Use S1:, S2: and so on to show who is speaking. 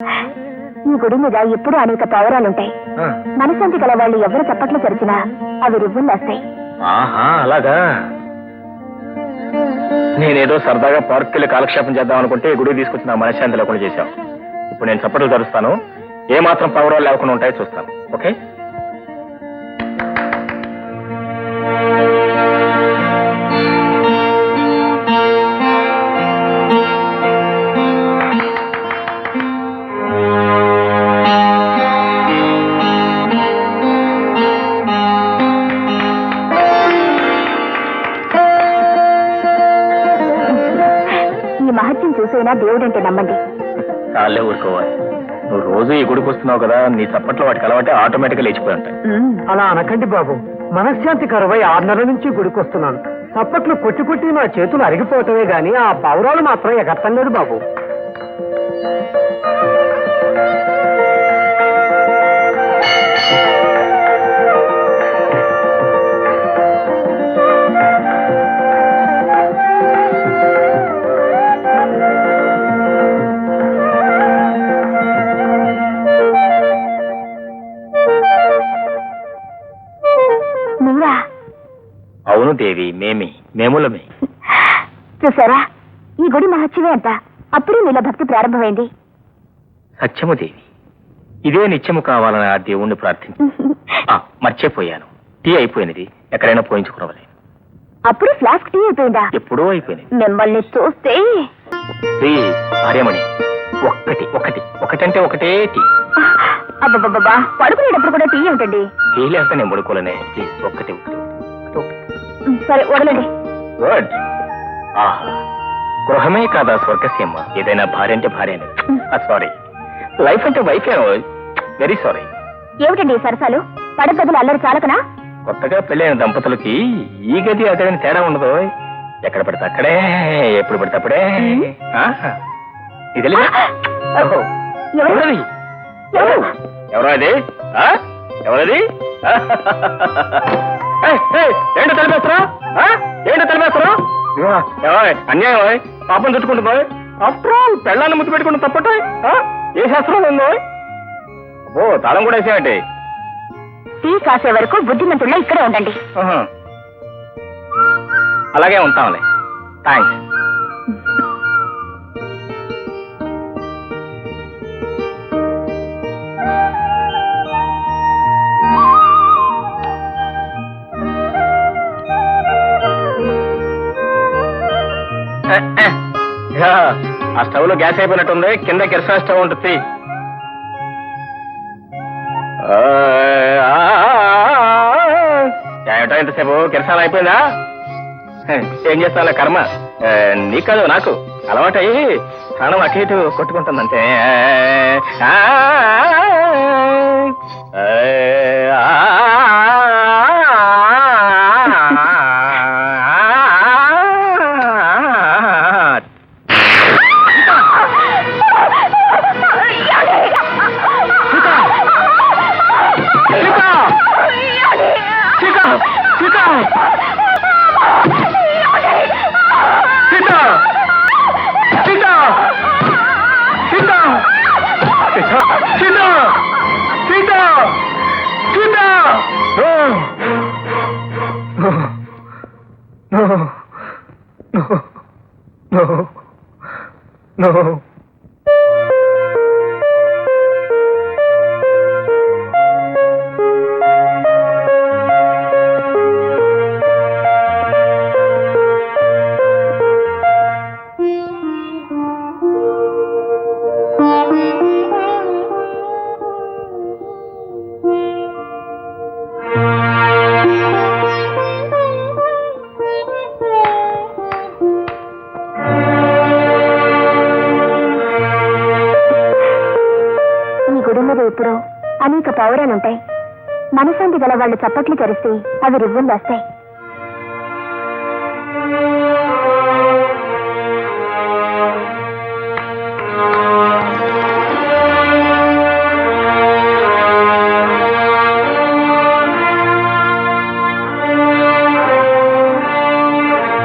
S1: ఈ గుడి మీద ఎప్పుడూ అనేక పావురాలుంటాయి. మనశాంతి గల వాళ్ళు ఎవరు చప్పట్లు చరిచినా అవి రువ్వులు వస్తాయి.
S2: ఆహా అలాగా. నేనేదో సరదాగా పార్కుకి కాలక్షేపం చేద్దాం అనుకుంటే గుడికి తీసుకొచ్చి నా మనశ్శాంతి లేకుండా చేశాం. ఇప్పుడు నేను చప్పట్లు జరుస్తాను, ఏ మాత్రం పావురాలు లేకుండా ఉంటాయో చూస్తాను. ఓకే?
S1: మహత్యం చూసైనా దేవుడంటే నమ్మండి.
S2: చాలే ఊరుకోవాలి. నువ్వు రోజు ఈ గుడికి వస్తున్నావు కదా, నీ చప్పట్లో వాటికి అలవాటే ఆటోమేటిక్గా లేచిపోయి ఉంటాయి.
S3: అలా అనకండి బాబు. మనశ్శాంతి కరువై 6 నెలల నుంచి గుడికి వస్తున్నాను. చప్పట్లు కొట్టి కొట్టి నా చేతులు అరిగిపోవటమే గాని ఆ పౌరాలు మాత్రం ఎగట్టం లేదు బాబు.
S2: అవును దేవి, మేములమే.
S1: చూసారా, ఈ గుడి మహత్యమే అంత. అప్పుడే మీలో భక్తి ప్రారంభమైంది.
S2: సత్యము దేవి, ఇదే నిత్యము కావాలని ఆ దేవుణ్ణి ప్రార్థించి మర్చిపోయాను. టీ అయిపోయినది, ఎక్కడైనా పోయించుకోవాలి.
S1: అప్పుడు ఫ్లాస్క్ టీ అయిపోయిందా?
S2: ఎప్పుడూ అయిపోయినది.
S1: మిమ్మల్ని చూస్తే
S2: భార్యమణి, ఒకటంటే ఒకటే టీ.
S1: అబ్బబ్బబ్బా, పడుకునేటప్పుడు కూడా టీ ఏమిటండి?
S2: టీ లేక నేను పడుకోలేనే. ప్లీజ్ ఒక్కటి.
S1: సరే వదలండి.
S2: గుడ్. ఆహా, గృహమే కాదా స్వర్గసీమ. ఏదైనా భార్య అంటే భార్యనే. సారీ, లైఫ్ అంటే వైఫ్. Very sorry.
S1: ఏమిటండి సరసాలు? పడగదులు అల్లరి చాలకనా?
S2: కొత్తగా పెళ్ళైన దంపతులకి ఈ గది అదేని తేడా ఉండదు. ఎక్కడ పడితే అక్కడే, ఎప్పుడు పడితే అప్పుడే. ఇది ఎవరో అది? ఎవరది? ఏంటో తలిపేస్తారా? అన్యాయం. పాపం చుట్టుకుంటుందో. ఆఫ్టర్ ఆల్ పెళ్ళాన్ని ముద్దు పెట్టుకుంటూ తప్పట. ఏ శాస్త్రం ఉందో? అబ్బో, తాళం కూడా వేసేయండి.
S1: టీ కాసే వరకు బుద్ధిమంతుల్లో ఇక్కడే ఉండండి.
S2: అలాగే ఉంటాంలే. థ్యాంక్స్. ఆ స్టవ్ లో గ్యాస్ అయిపోయినట్టుంది. కింద కిరసనాయిల్ స్టవ్ ఉంటుంది. ఏమిటో ఇంతసేపు కిరసనాయిల్ అయిపోయిందా? ఏం చేస్తా కర్మ. నీకు కాదు నాకు అలవాటయ్యి ప్రాణం అటు ఇటు కొట్టుకుంటుందంటే. No.
S1: ఎప్పుడో అనేక పావురాలుంటాయి. మనశాంతి గల వాళ్ళు చప్పట్లు చరిస్తే అవి రువ్వులు వస్తాయి.